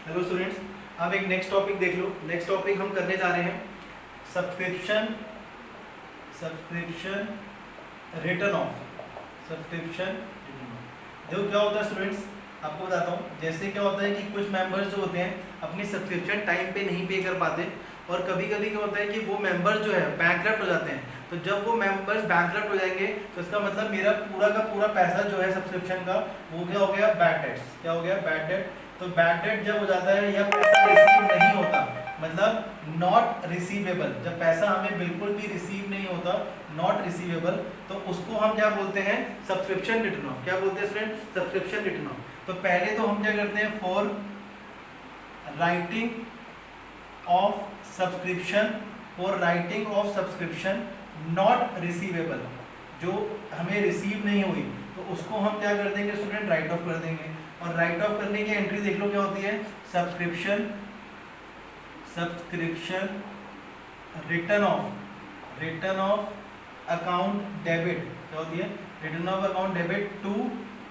Hello students, अब एक next topic देख लो। नेक्स्ट टॉपिक हम करने जा रहे हैं सब्सक्रिप्शन रिटर्न ऑफ। देखो क्या होता है स्टूडेंट्स, आपको बताता हूँ। जैसे क्या होता है कि कुछ मेंबर्स जो होते हैं अपनी सब्सक्रिप्शन टाइम पे नहीं पे कर पाते, और कभी कभी क्या होता है कि वो मेंबर जो है बैंकरप्ट हो जाते हैं। तो जब वो मेंबर्स बैंकरप्ट हो जाएंगे तो इसका मतलब मेरा पूरा का पूरा पैसा जो है सब्सक्रिप्शन का वो क्या हो गया, बैड डेट्स। क्या हो गया, बैड डेट। तो बैड डेट जब हो जाता है या पैसा रिसीव नहीं होता, मतलब नॉट रिसीवेबल, जब पैसा हमें बिल्कुल भी रिसीव नहीं होता, नॉट रिसीवेबल, तो उसको हम क्या बोलते हैं, सब्सक्रिप्शन रिटर्न ऑफ। क्या बोलते हैं स्टूडेंट, सब्सक्रिप्शन रिटर्न ऑफ। तो पहले तो हम क्या करते हैं, for writing of subscription not receivable, जो हमें रिसीव नहीं हुई, तो उसको हम क्या कर देंगे स्टूडेंट, राइट ऑफ कर देंगे। और राइट ऑफ करने की एंट्री देख लो क्या होती है, subscription return of account debit. क्या होती है, return of account debit to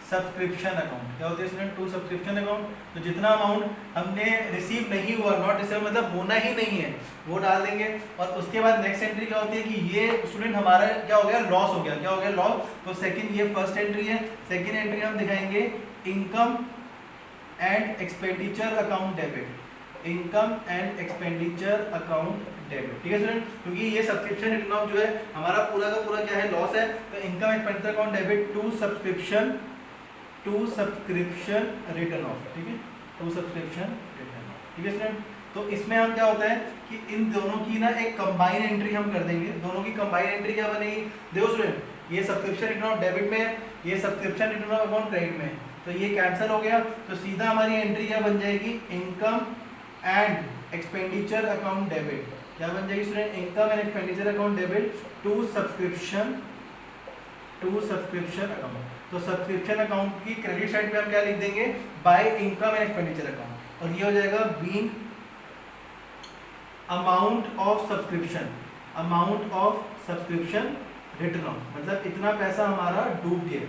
subscription account. क्या होती है स्टूडेंट, टू सब्सक्रिप्शन अकाउंट। तो जितना अमाउंट हमने रिसीव नहीं हुआ, नॉट रिसीव मतलब होना ही नहीं है, वो डाल देंगे। और उसके बाद नेक्स्ट एंट्री क्या होती है कि ये स्टूडेंट हमारा क्या हो गया, लॉस हो गया। क्या हो गया, लॉस। तो सेकंड, ये फर्स्ट एंट्री है। सेकंड एंट्री हम दिखाएंगे income and expenditure account debit. Income and expenditure account debit, ठीक है स्टूडेंट, क्योंकि ये सब्सक्रिप्शन रिटर्न ऑफ जो है हमारा पूरा का पूरा क्या है, लॉस है। तो income expenditure account debit to subscription return of, ठीक है, टू सब्सक्रिप्शन रिटर्न ऑफ, ठीक है स्टूडेंट। तो इसमें हम क्या होता है कि इन दोनों की ना एक कंबाइन एंट्री हम कर देंगे। दोनों की कंबाइन एंट्री क्या बनेगी, देखो स्टूडेंट, ये सब्सक्रिप्शन रिटर्न ऑफ डेबिट में है, ये subscription return of account credit में है। तो ये कैंसिल हो गया, तो सीधा हमारी एंट्री क्या बन जाएगी, income and expenditure account debit. क्या बन जाएगी student, income and expenditure account debit to subscription account. तो सब्सक्रिप्शन अकाउंट की क्रेडिट साइड पे हम क्या लिख देंगे, by income and expenditure account. और ये हो जाएगा being amount of subscription return of, मतलब इतना पैसा हमारा डूब गया,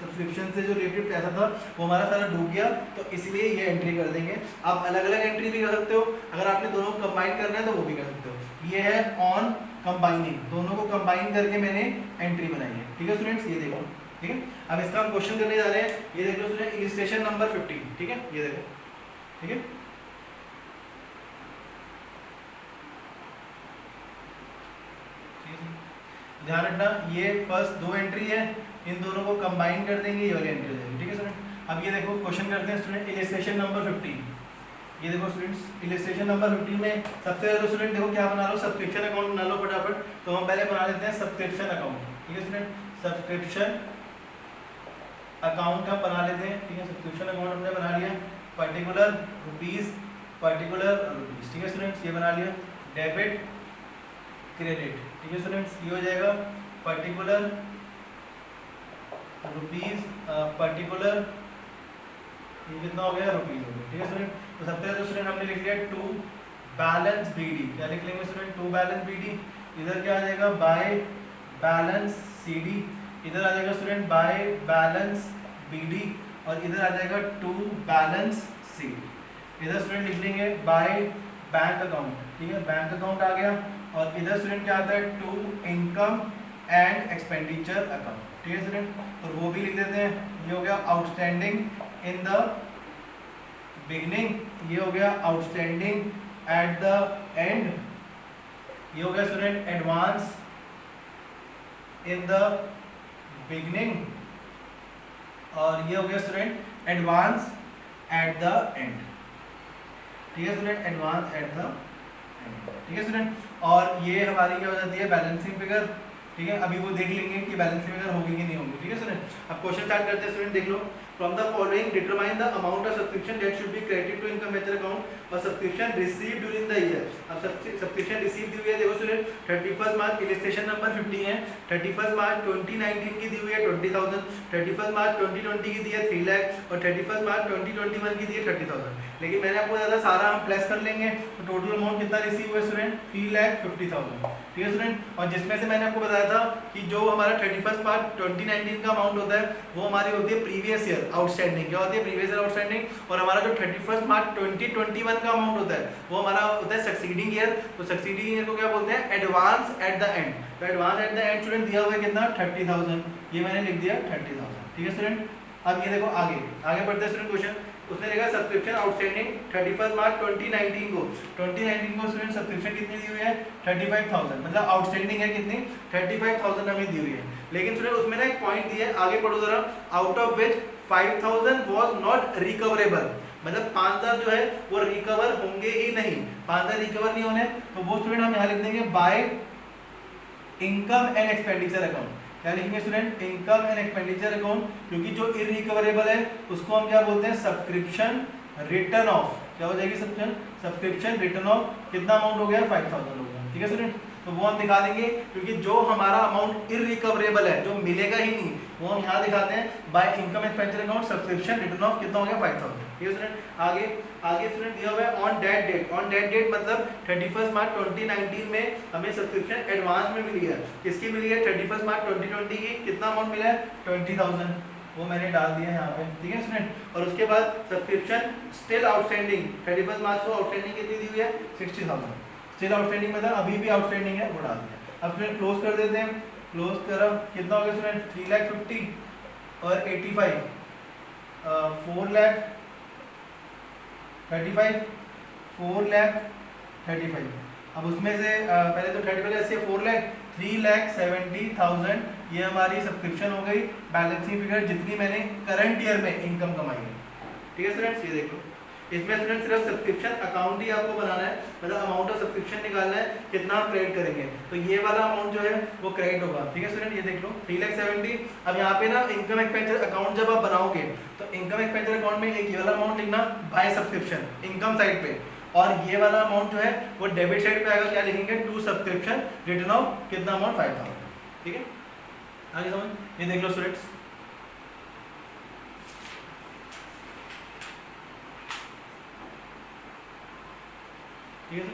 सब्सक्रिप्शन से जो रिलेटेड पैसा था वो हमारा सारा डूब गया, तो इसलिए ये एंट्री कर देंगे। आप अलग अलग एंट्री भी कर सकते हो, अगर आपने दोनों को कंबाइन करना है तो वो भी कर सकते हो। ये है ऑन कंबाइनिंग, दोनों को कंबाइन करके मैंने एंट्री बनाई है, ठीक है स्टूडेंट्स, ये देखो, ठीक है। अब इसका हम क्वेश्चन करने जा रहे हैं, ये देख लो स्टूडेंट, इलस्ट्रेशन नंबर 15, ठीक है, ये देखो, ठीक है। ध्यान रखना, ये फर्स्ट दो एंट्री है, इन दोनों को कंबाइन कर देंगे, ये वाली एंट्री हो जाएगी, ठीक है स्टूडेंट। अब ये देखो क्वेश्चन करते हैं स्टूडेंट, इलस्ट्रेशन नंबर 15। ये देखो स्टूडेंट्स, इलस्ट्रेशन नंबर 15 में सबसे पहले स्टूडेंट देखो क्या बना लो, सब्सक्रिप्शन अकाउंट बना लो फटाफट। तो हम पहले बना लेते हैं सब्सक्रिप्शन अकाउंट, ठीक है स्टूडेंट, सब्सक्रिप्शन अकाउंट का बना लेते हैं, ठीक है। सब्सक्रिप्शन अकाउंट हमने बना लिया, पर्टिकुलर रुपीज, ठीक है स्टूडेंट्स, ये बना लिया। डेबिट क्रेडिट, ठीक है स्टूडेंट्स, ये हो जाएगा पर्टिकुलर रुपीज, पर्टिकुलर, ये कितना हो गया, रुपीज हो गया, ठीक है स्टूडेंट। तो सबसे पहले स्टूडेंट हमने लिख लिया टू बैलेंस बीडी। क्या लिख लेंगे स्टूडेंट, टू बैलेंस बीडी। इधर क्या आ जाएगा, बाय बैलेंस सीडी। इधर आ जाएगा स्टूडेंट बाय बैलेंस बीडी, और इधर आ जाएगा टू बैलेंस सीडी। इधर स्टूडेंट लिख लेंगे बाय बैंक अकाउंट, ठीक है, बैंक अकाउंट आ गया। और इधर स्टूडेंट क्या आता है, to income and expenditure account, ठीक है स्टूडेंट, और वो भी लिख देते हैं। ये हो गया आउटस्टैंडिंग इन द बिगनिंग, ये हो गया आउटस्टैंडिंग एट द एंड, ये हो गया student advance in the beginning, और ये हो गया student advance at the and, ठीक है student, advance at the and, ठीक है स्टूडेंट। और ये हमारी क्या हो जाती है, बैलेंसिंग फिगर, ठीक है। अभी वो देख लेंगे कि बैलेंसिंग फिगर होगी कि नहीं होगी, ठीक है स्टूडेंट। अब क्वेश्चन स्टार्ट करते हैं स्टूडेंट, देख लो। From the following determine the amount of subscription that should be credited to income expenditure account और subscription received during the year. अब सब्सक्रिप्शन रिसीव दी हुई है, देखो स्टूडेंट 31 मार्च, इलस्ट्रेशन नंबर 15 है। 31 मार्च 2019 की दी हुई है 20,000, 31 मार्च 2020 की दी है 3 लाख, और 31 मार्च 2021 की दी है 30,000। लेकिन मैंने आपको बताया था सारा हम प्लस कर लेंगे, तो टोटल अमाउंट कितना रिसीव हुआ स्टूडेंट, 3,50,000, ठीक है स्टूडेंट। और जिसमें से मैंने आपको बताया था कि जो हमारा 31 मार्च 2019 का अमाउंट होता है वो हमारी होती है प्रीवियस ईयर, आउटस्टैंडिंग। क्या होती है? Previous year outstanding. और हमारा जो 31 मार्च 2021 का अमाउंट होता है वो हमारा होता है सक्सीडिंग ईयर। तो सक्सीडिंग ईयर को क्या बोलते हैं? Advance at the end. तो advance at the end student दिया हुआ है कितना? 30,000। ये मैंने लिख दिया 30,000। ठीक है स्टूडेंट। अब ये देखो आगे बढ़ते हैं स्टूडेंट। क्वेश्चन उसने लिखा सब्सक्रिप्शन आउटस्टैंडिंग 31 मार्च 2019 को स्टूडेंट सब्सक्रिप्शन कितनी दी हुई है? 35,000। मतलब आउटस्टैंडिंग है कितनी? 35,000 हमें दी हुई है। लेकिन स्टूडेंट उसमें ना एक पॉइंट दिया है, आगे पढ़ो जरा। Out of which 5,000 was not recoverable. मतलब 5,000 जो है वो रिकवर होंगे ही नहीं। 5,000 रिकवर नहीं होने, तो वो स्टूडेंट हम यहाँ लिख देंगे by income and expenditure account. क्या लिखेंगे student? Income and expenditure account. क्योंकि जो इररिकवरेबल है उसको हम क्या बोलते हैं? Subscription return of. क्या हो जाएगी? Subscription return of. कितना अमाउंट हो गया? 5,000 हो गया। ठीक है स्टूडेंट। तो वो हम दिखा देंगे, क्योंकि जो हमारा अमाउंट इररिकवरेबल है, जो मिलेगा ही नहीं, वो हम यहाँ दिखाते हैं by income expenditure account subscription return of. कितना हो गया? 5,000। ठीक है स्टूडेंट। आगे स्टूडेंट दिया हुआ है on date date. On date date मतलब 31 मार्च 2019 में हमें सब्सक्रिप्शन एडवांस में मिली है। किसकी मिली है? 31 मार्च 2020 की। कितना अमाउंट मिला है? 20,000। वो मैंने डाल दिया यहाँ पे। ठीक है स्टूडेंट। और उसके बाद सब्सक्रिप्शन स्टिल आउटस्टैंडिंग 31 मार्च को आउटस्टैंडिंग कितनी दी हुई है? 60,000। स्टिल आउटस्टैंडिंग मतलब अभी भी आउटस्टैंडिंग है, वो डाल दिया। अब स्टूडेंट क्लोज कर देते हैं। क्लोज करा कितना हो गया स्टूडेंट? 3,50,000 और 85 4,35,000 4,35,000। अब उसमें से पहले तो 30 ऐसे 3,70,000 ये हमारी सब्सक्रिप्शन हो गई। बैलेंसिंग फिगर जितनी मैंने करंट ईयर में इनकम कमाई है। ठीक है स्टूडेंट्स। ये देखो इसमें स्टूडेंट सिर्फ सब्सक्रिप्शन अकाउंट ही आपको बनाना है, मतलब अमाउंट ऑफ सब्सक्रिप्शन निकालना है, कितना आप क्रेडिट करेंगे। तो ये वाला अमाउंट जो है वो क्रेडिट होगा। ठीक है स्टूडेंट। ये देख लो 3,70,000। अब यहाँ पे ना इनकम एक्सपेंडिचर अकाउंट जब आप बनाओगे तो इनकम एक्सपेंडिचर अकाउंट में एक ये वाला अमाउंट लिखना बाय सब्सक्रिप्शन इनकम साइड पे, और ये वाला अमाउंट जो है वो डेबिट साइड पे आएगा। क्या लिखेंगे? टू सब्सक्रिप्शन रिटर्न ऑफ कितना अमाउंट? 5,000। ठीक है। आगे समझ। ये देख लो स्टूडेंट्स। ठीक है।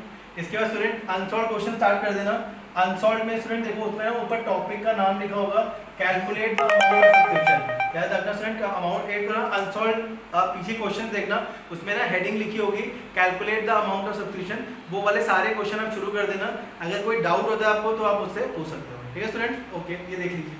इसके बाद स्टूडेंट अनसॉल्व क्वेश्चन स्टार्ट कर देना। अनसॉल्व में स्टूडेंट देखो उसमें ऊपर टॉपिक का नाम लिखा होगा calculate the amount of subscription. याद रखना स्टूडेंट का अमाउंट एक ना अनसॉल्व आप पीछे क्वेश्चन देखना, उसमें ना हेडिंग लिखी होगी calculate the amount of subscription. वो वाले सारे क्वेश्चन आप शुरू कर देना। अगर कोई डाउट होता है आपको तो आप मुझसे पूछ सकते हो। ठीक है स्टूडेंट। ओके, ये देख लीजिए।